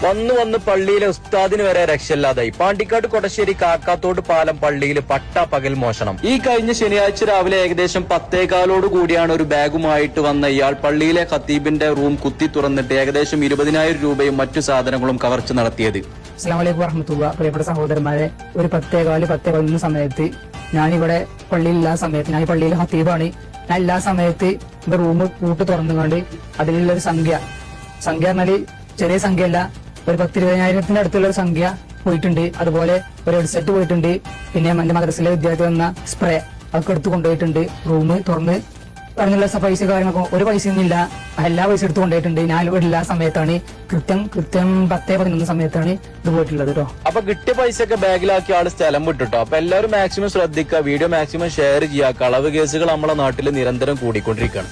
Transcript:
വന്ന് പള്ളിയിലെ ഉസ്താദിന് വരെ രക്ഷയില്ലാതായി. പാണ്ടിക്കാട് കൊടശ്ശേരി കാക്കാത്തോട് പാലം പള്ളിയിൽ പകൽ മോഷണം. ഈ കഴിഞ്ഞ ശനിയാഴ്ച രാവിലെ ഏകദേശം 10:15 കൂടിയാണ് ഒരു ബാഗുമായിട്ട് വന്ന ഇയാൾ പള്ളിയിലെ ഖത്തീബിന്റെ റൂം കുത്തി തുറന്നിട്ട് ഏകദേശം 20,000 രൂപയും മറ്റു സാധനങ്ങളും കവർച്ച നടത്തിയത്. അസ്സലാമു അലൈക്കും വറഹ്മത്തുള്ളാഹി. പ്രിയപ്പെട്ട സഹോദരന്മാരെ, ഒരു 10:15 സമയത്ത് ഞാനിവിടെ പള്ളിയിലുള്ള സമയത്ത്, ഞാൻ പള്ളിയിലെ ഖത്തീബാണ്. ഞാൻ എല്ലാ സമയത്ത് എന്റെ റൂം കൂട്ട് തുറന്നുകൊണ്ട് അതിലുള്ള ഒരു സംഖ്യ പറഞ്ഞാല് ചെറിയ സംഖ്യയല്ല, ഒരു 10-20,000 അടുത്തുള്ള ഒരു സംഖ്യ പോയിട്ടുണ്ട്. അതുപോലെ ഒരു ഹെഡ്സെറ്റ് പോയിട്ടുണ്ട്. പിന്നെ എന്റെ മദ്രസയിലെ വിദ്യാർത്ഥി വന്ന സ്പ്രേ അതൊക്കെ എടുത്തു കൊണ്ടുപോയിട്ടുണ്ട്. റൂം തുറന്ന് അതിനുള്ള പൈസ കാര്യങ്ങളൊക്കെ ഒരു പൈസയൊന്നും ഇല്ല, എല്ലാ പൈസ എടുത്തു കൊണ്ടുപോയിട്ടുണ്ട്. ഞാൻ ഇവിടെ എല്ലാ സമയത്താണ് കൃത്യം 10-11 സമയത്താണ് ഇത് പോയിട്ടുള്ളത് കേട്ടോ. അപ്പൊ കിട്ടിയ പൈസ ഒക്കെ ബാഗിലാക്കി ആള് സ്ഥലം വിട്ടിട്ടോ. അപ്പൊ എല്ലാവരും മാക്സിമം ശ്രദ്ധിക്കുക, വീഡിയോ മാക്സിമം ഷെയർ ചെയ്യുക. കളവ് കേസുകൾ നമ്മളെ നാട്ടിൽ നിരന്തരം കൂടിക്കൊണ്ടിരിക്കുകയാണ്.